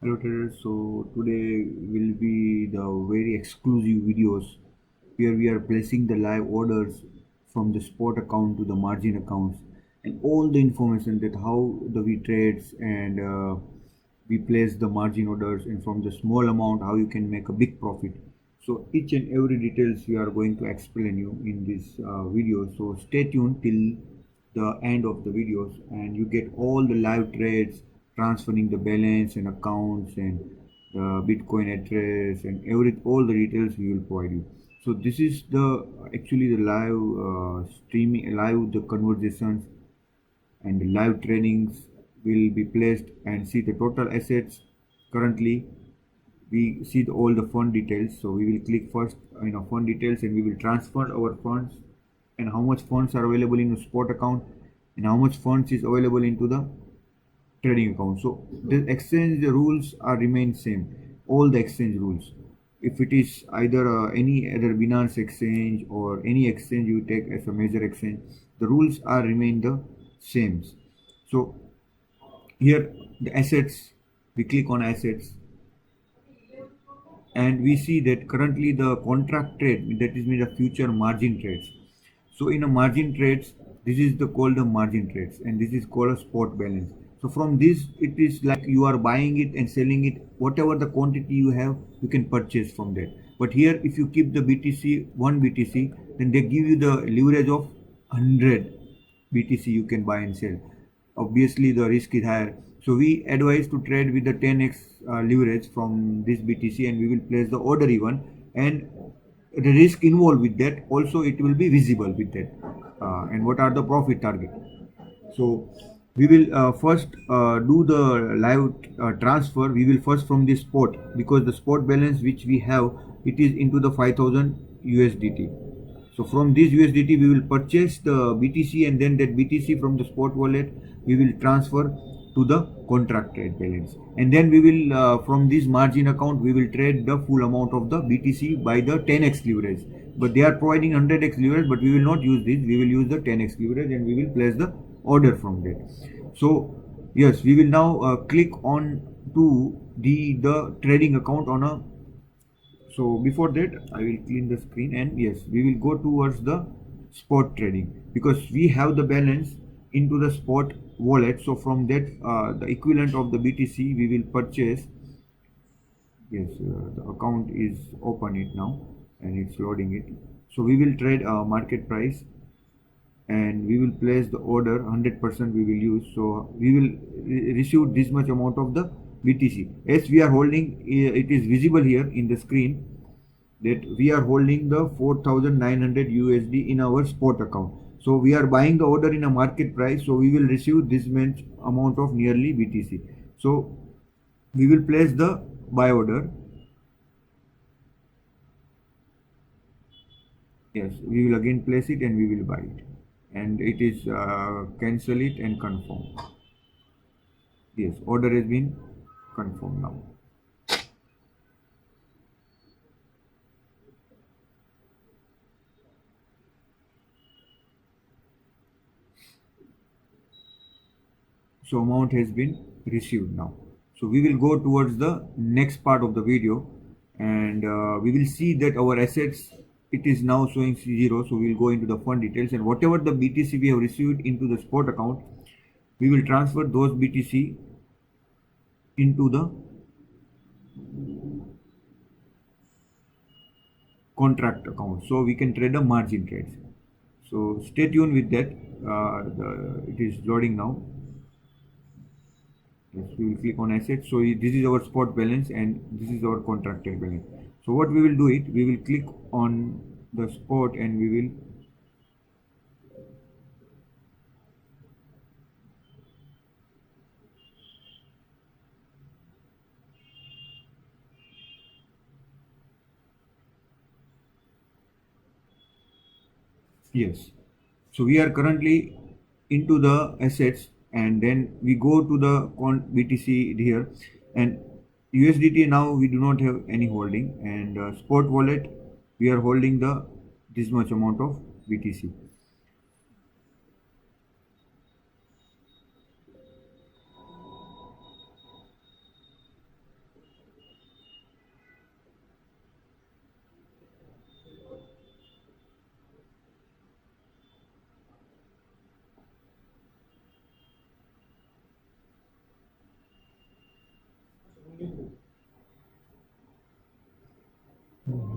Hello traders, so today will be the very exclusive videos where we are placing the live orders from the spot account to the margin accounts and all the information that how the we trades and we place the margin orders and from the small amount how you can make a big profit. So each and every details we are going to explain you in this video. So stay tuned till the end of the videos and you get all the live trades, transferring the balance and accounts and the Bitcoin address and every all the details we will provide you. So this is the actually the live streaming, live the conversations and the live trainings will be placed and see the total assets. Currently we see all the fund details, so we will click first fund details and we will transfer our funds and how much funds are available in a spot account and how much funds is available into the trading account. So the exchange rules are remain same, all the exchange rules. If it is either any other Binance exchange or any exchange you take as a major exchange, the rules are remain the same. So here the assets, we click on assets and we see that currently the contract trade, that is mean the future margin trades. So in a margin trades, this is the called the margin trades and this is called a spot balance. So from this it is like you are buying it and selling it, whatever the quantity you have you can purchase from that. But here if you keep the BTC 1 BTC, then they give you the leverage of 100 BTC you can buy and sell. Obviously the risk is higher, so we advise to trade with the 10x leverage from this BTC and we will place the order even, and the risk involved with that also it will be visible with that, and what are the profit target. So we will first do the live transfer. We will first from the spot, because the spot balance which we have, it is into the 5000 USDT. So from this USDT we will purchase the BTC and then that BTC from the spot wallet we will transfer to the contract trade balance, and then we will from this margin account we will trade the full amount of the BTC by the 10x leverage. But they are providing 100x leverage, but we will not use this, we will use the 10x leverage and we will place the order from that. So yes, we will now click on to the trading account on a. So before that I will clean the screen, and yes, we will go towards the spot trading because we have the balance into the spot wallet. So from that the equivalent of the BTC we will purchase. Yes, the account is open it now and it's loading it. So we will trade market price and we will place the order 100% we will use. So we will receive this much amount of the BTC. As we are holding, it is visible here in the screen that we are holding the 4900 USD in our spot account. So we are buying the order in a market price, so we will receive this much amount of nearly BTC. So we will place the buy order. Yes, we will again place it and we will buy it, and it is cancel it and confirm. Yes, order has been confirmed now. So amount has been received now. So we will go towards the next part of the video, and we will see that our assets, it is now showing 0. So we will go into the fund details, and whatever the BTC we have received into the spot account, we will transfer those BTC into the contract account, so we can trade the margin trades. So stay tuned with that. It is loading now. Yes, we will click on assets. So this is our spot balance and this is our contracted balance. So what we will do it, we will click on the spot and we will. Yes, so we are currently into the assets, and then we go to the BTC here, and USDT now we do not have any holding, and spot wallet we are holding the this much amount of BTC.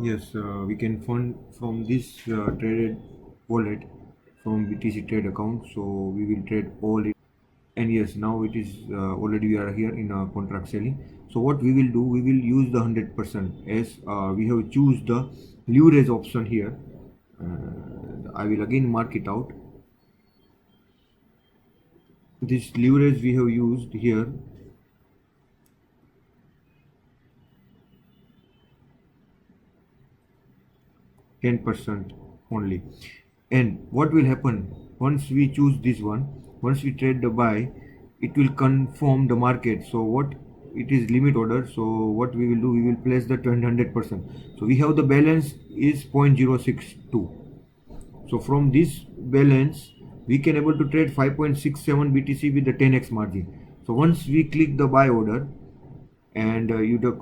Yes, we can fund from this traded wallet from BTC trade account. So we will trade all it. And yes, now it is already we are here in contract selling. So what we will do, we will use the 100% as we have choose the leverage option here. I will again mark it out. This leverage we have used here, 10% only. And what will happen once we choose this one, once we trade the buy, it will confirm the market. So what it is limit order. So what we will do, we will place the 100%. So we have the balance is 0.062. So from this balance we can able to trade 5.67 BTC with the 10x margin. So once we click the buy order and you the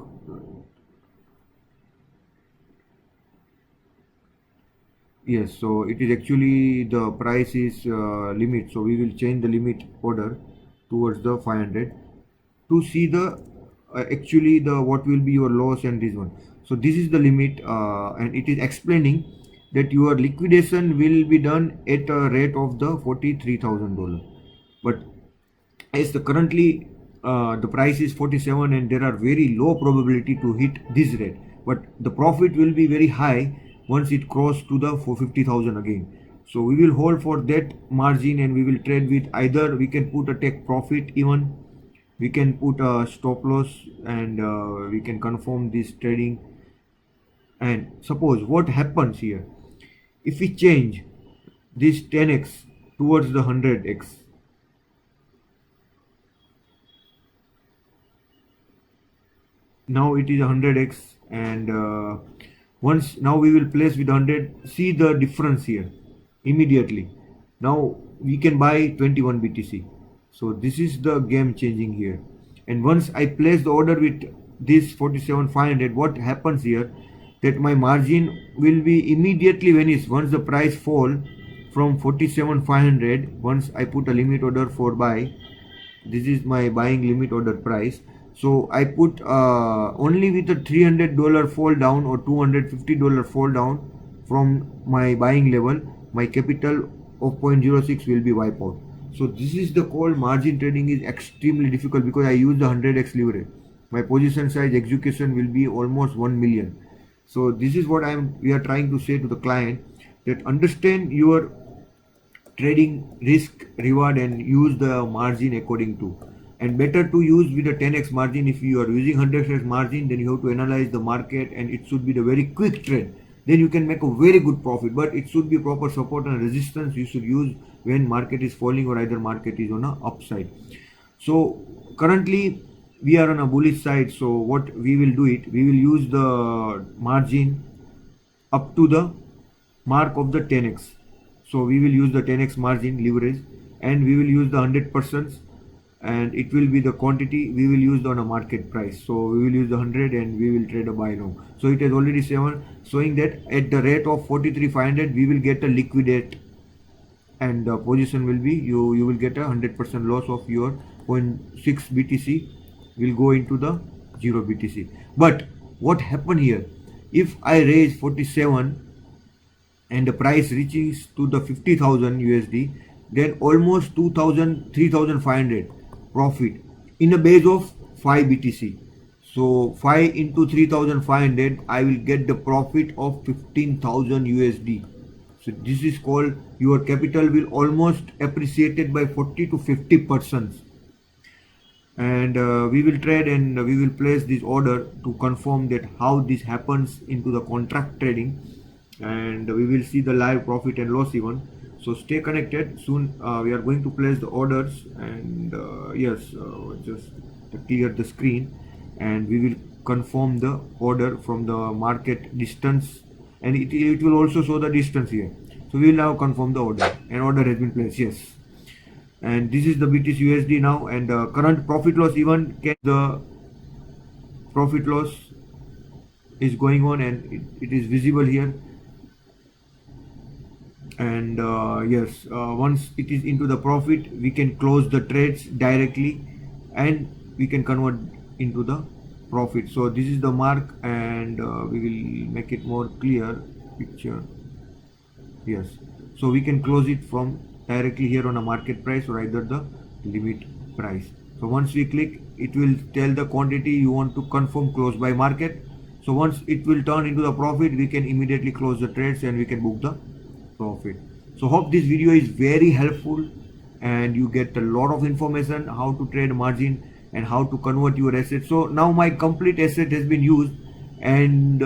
yes, so it is actually the price is limit, so we will change the limit order towards the 500 to see the actually the what will be your loss and this one. So this is the limit and it is explaining that your liquidation will be done at a rate of the $43,000. But as the currently the price is 47 and there are very low probability to hit this rate, but the profit will be very high once it cross to the 450,000 again. So we will hold for that margin and we will trade with either we can put a take profit, even we can put a stop loss, and we can confirm this trading. And suppose what happens here, if we change this 10x towards the 100x, now it is 100x, and once now we will place with 100, see the difference here immediately. Now we can buy 21 BTC. So this is the game changing here. And once I place the order with this 47,500, what happens here, that my margin will be immediately vanish once the price fall from 47,500. Once I put a limit order for buy, this is my buying limit order price. So I put only with a $300 fall down or $250 fall down from my buying level, my capital of 0.06 will be wiped out. So this is the called margin trading is extremely difficult because I use the 100x leverage. My position size execution will be almost 1 million. So this is what we are trying to say to the client, that understand your trading risk reward and use the margin according to. And better to use with a 10x margin. If you are using 100x margin, then you have to analyze the market and it should be the very quick trade, then you can make a very good profit. But it should be proper support and resistance you should use when market is falling or either market is on a upside. So currently we are on a bullish side, so what we will do it, we will use the margin up to the mark of the 10x. So we will use the 10x margin leverage and we will use the 100%, and it will be the quantity we will use on a market price. So we will use the 100 and we will trade a buy long. So it has already showing that at the rate of 43,500 we will get a liquidate, and the position will be you will get a 100% loss of your 0.6 BTC will go into the 0 BTC. But what happened here, if I raise 47 and the price reaches to the 50,000 USD, then almost 2,000 3,500 profit in a base of 5 BTC. So 5 into 3,500, I will get the profit of 15,000 USD. So this is called your capital will almost appreciated by 40 to 50%. And we will trade and we will place this order to confirm that how this happens into the contract trading, and we will see the live profit and loss even. So stay connected. Soon we are going to place the orders, and yes, just to clear the screen, and we will confirm the order from the market distance, and it will also show the distance here. So we will now confirm the order, and order has been placed. Yes, and this is the BTC USD now, and current profit loss even the profit loss is going on, and it is visible here. And yes, once it is into the profit, we can close the trades directly and we can convert into the profit. So this is the mark, and we will make it more clear picture. Yes, so we can close it from directly here on a market price or either the limit price. So once we click, it will tell the quantity you want to confirm close by market. So once it will turn into the profit, we can immediately close the trades and we can book the profit. So hope this video is very helpful and you get a lot of information how to trade margin and how to convert your assets. So now my complete asset has been used, and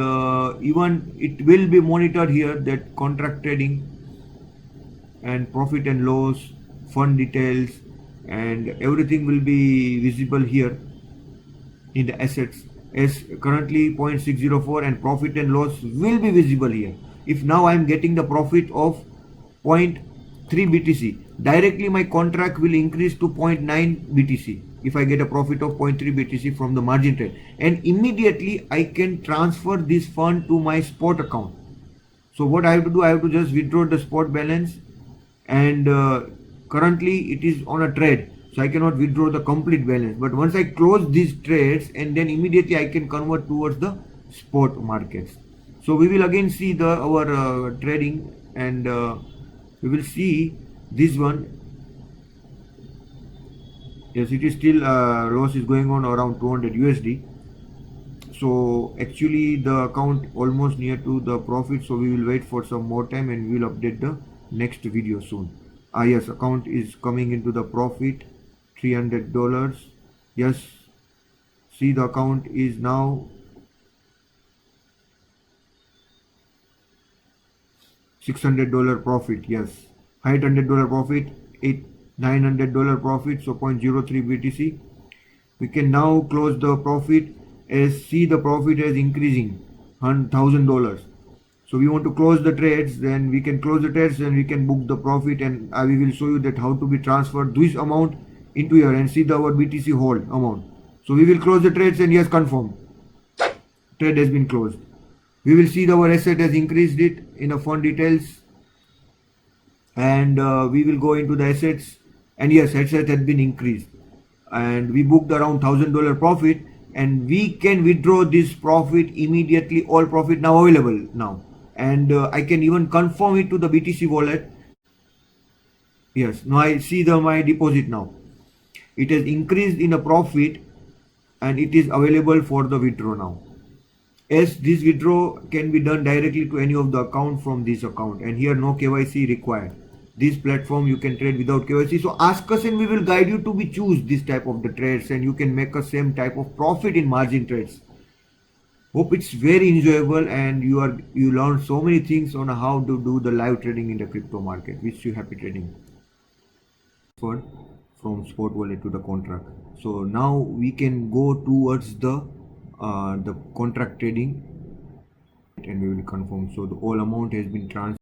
even it will be monitored here that contract trading and profit and loss, fund details, and everything will be visible here in the assets. As currently 0.604 and profit and loss will be visible here. If now I am getting the profit of 0.3 BTC, directly my contract will increase to 0.9 BTC if I get a profit of 0.3 BTC from the margin trade, and immediately I can transfer this fund to my spot account. So what I have to do, I have to just withdraw the spot balance, and currently it is on a trade, so I cannot withdraw the complete balance. But once I close these trades, and then immediately I can convert towards the spot markets. So we will again see our trading, and we will see this one. Yes, it is still loss is going on around 200 USD. So actually the account almost near to the profit, so we will wait for some more time and we will update the next video soon. Yes, account is coming into the profit, $300. Yes, see the account is now $600 profit. Yes, $800 profit, $900 profit, so 0.03 BTC. We can now close the profit, as see the profit is increasing $1,000. So we want to close the trades, then we can close the trades and we can book the profit, and we will show you that how to be transferred this amount into here, and see our BTC hold amount. So we will close the trades, and yes, confirm trade has been closed. We will see our asset has increased it in the fund details, and we will go into the assets, and yes, asset has been increased, and we booked around $1,000 profit, and we can withdraw this profit immediately. All profit now available now, and I can even confirm it to the BTC wallet. Yes, now I see my deposit now. It has increased in a profit, and it is available for the withdraw now. As this withdraw can be done directly to any of the account from this account, and here no KYC required. This platform you can trade without KYC. So ask us and we will guide you to choose this type of the trades, and you can make a same type of profit in margin trades. Hope it's very enjoyable, and you learn so many things on how to do the live trading in the crypto market. Wish you happy trading. From spot wallet to the contract. So now we can go towards the contract trading, and we will confirm. So the all amount has been transferred.